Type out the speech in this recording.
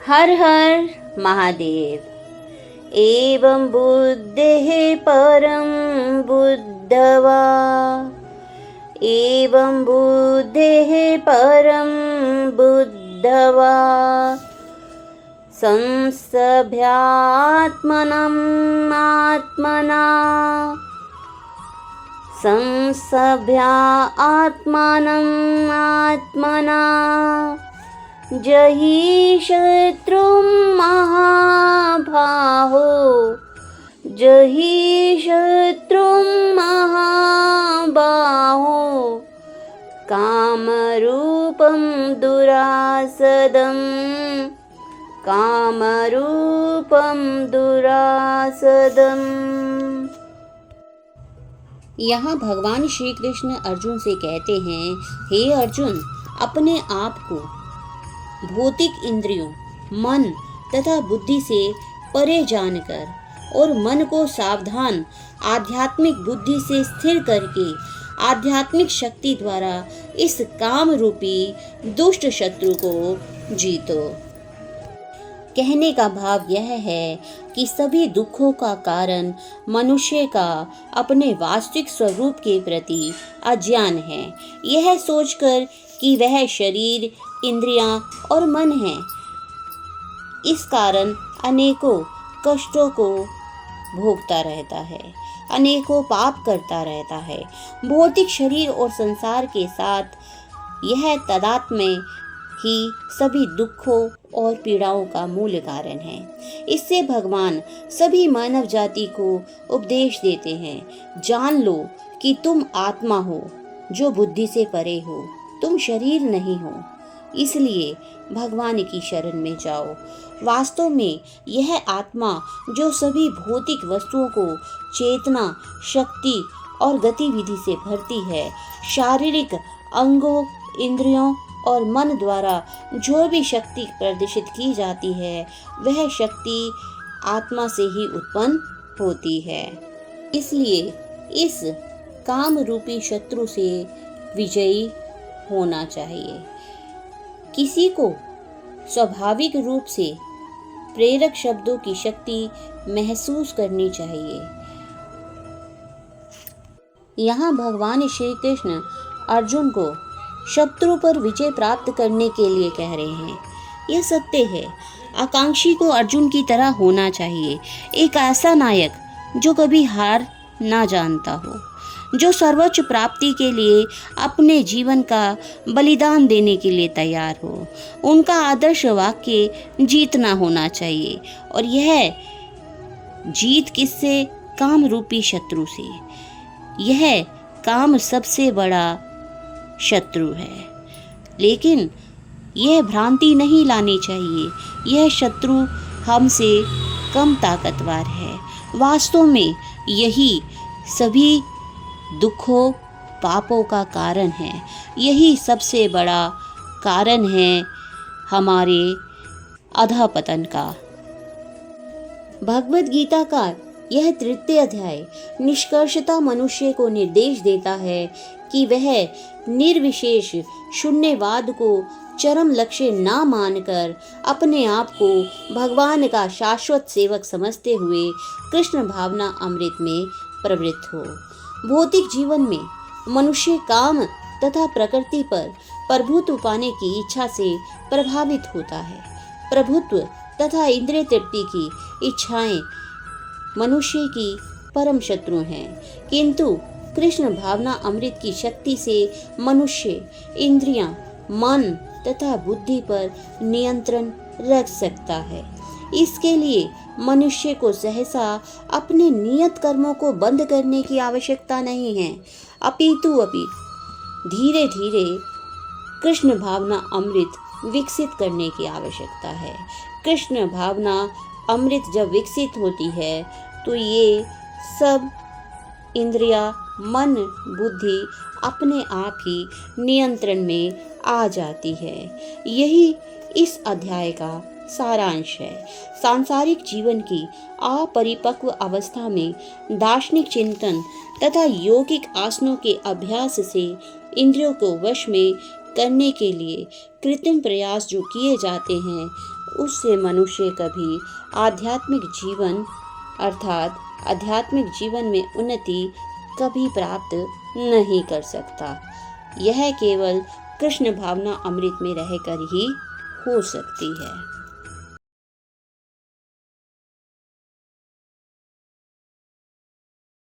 हर हर महादेव। एवं बुद्धेः परं बुद्धवा, एवं बुद्धेः परं बुद्धवा, संसभ्यात्मनम् आत्मना, संसभ्या आत्मानम् आत्मना, जहि शत्रुं महाबाहो, जहि शत्रुं महाबाहो, कामरूपं दुरासदं, कामरूपं दुरासदम्। यहाँ भगवान श्री कृष्ण अर्जुन से कहते हैं, हे अर्जुन, अपने आप को भौतिक इंद्रियों, मन तथा बुद्धि से परे जानकर और मन को सावधान आध्यात्मिक बुद्धि से स्थिर करके आध्यात्मिक शक्ति द्वारा इस काम रूपी दुष्ट शत्रु को जीतो। कहने का भाव यह है कि सभी दुखों का कारण मनुष्य का अपने वास्तविक स्वरूप के प्रति अज्ञान है। यह सोचकर कि वह शरीर, इंद्रियां और मन है, इस कारण अनेकों कष्टों को भोगता रहता है, अनेकों पाप करता रहता है। भौतिक शरीर और संसार के साथ यह तादात्म्य ही सभी दुखों और पीड़ाओं का मूल कारण है। इससे भगवान सभी मानव जाति को उपदेश देते हैं, जान लो कि तुम आत्मा हो जो बुद्धि से परे हो, तुम शरीर नहीं हो। इसलिए भगवान की शरण में जाओ। वास्तव में यह आत्मा जो सभी भौतिक वस्तुओं को चेतना, शक्ति और गतिविधि से भरती है, शारीरिक अंगों, इंद्रियों और मन द्वारा जो भी शक्ति प्रदर्शित की जाती है, वह शक्ति आत्मा से ही उत्पन्न होती है। इसलिए इस काम रूपी शत्रु से विजयी होना चाहिए। किसी को स्वाभाविक रूप से प्रेरक शब्दों की शक्ति महसूस करनी चाहिए। यहाँ भगवान श्री कृष्ण अर्जुन को शत्रु पर विजय प्राप्त करने के लिए कह रहे हैं। यह सत्य है, आकांक्षी को अर्जुन की तरह होना चाहिए, एक ऐसा नायक जो कभी हार ना जानता हो, जो सर्वोच्च प्राप्ति के लिए अपने जीवन का बलिदान देने के लिए तैयार हो। उनका आदर्श वाक्य जीतना होना चाहिए, और यह जीत किससे? काम रूपी शत्रु से। यह काम सबसे बड़ा शत्रु है, लेकिन यह भ्रांति नहीं लानी चाहिए, यह शत्रु हमसे कम ताकतवर है। वास्तव में यही सभी दुखों, पापों का कारण है। यही सबसे बड़ा कारण है हमारे अधःपतन का। भगवद गीता का यह तृतीय अध्याय निष्कर्षता मनुष्य को निर्देश देता है कि वह निर्विशेष शून्यवाद को चरम लक्ष्य ना मानकर अपने आप को भगवान का शाश्वत सेवक समझते हुए कृष्ण भावना अमृत में प्रवृत्त हो। भौतिक जीवन में मनुष्य काम तथा प्रकृति पर प्रभुत्व पाने की इच्छा से प्रभावित होता है। प्रभुत्व तथा इंद्रिय तृप्ति की इच्छाएं मनुष्य की परम शत्रु हैं, किंतु कृष्ण भावना अमृत की शक्ति से मनुष्य इंद्रियां, मन तथा बुद्धि पर नियंत्रण रख सकता है। इसके लिए मनुष्य को सहसा अपने नियत कर्मों को बंद करने की आवश्यकता नहीं है, अपितु धीरे धीरे कृष्ण भावना अमृत विकसित करने की आवश्यकता है। कृष्ण भावना अमृत जब विकसित होती है तो ये सब इंद्रिया, मन, बुद्धि अपने आप ही नियंत्रण में आ जाती है। यही इस अध्याय का सारांश है। सांसारिक जीवन की अपरिपक्व अवस्था में दार्शनिक चिंतन तथा यौगिक आसनों के अभ्यास से इंद्रियों को वश में करने के लिए कृत्रिम प्रयास जो किए जाते हैं, उससे मनुष्य कभी आध्यात्मिक जीवन अर्थात आध्यात्मिक जीवन में उन्नति कभी प्राप्त नहीं कर सकता। यह केवल कृष्ण भावना अमृत में रहकर ही हो सकती है।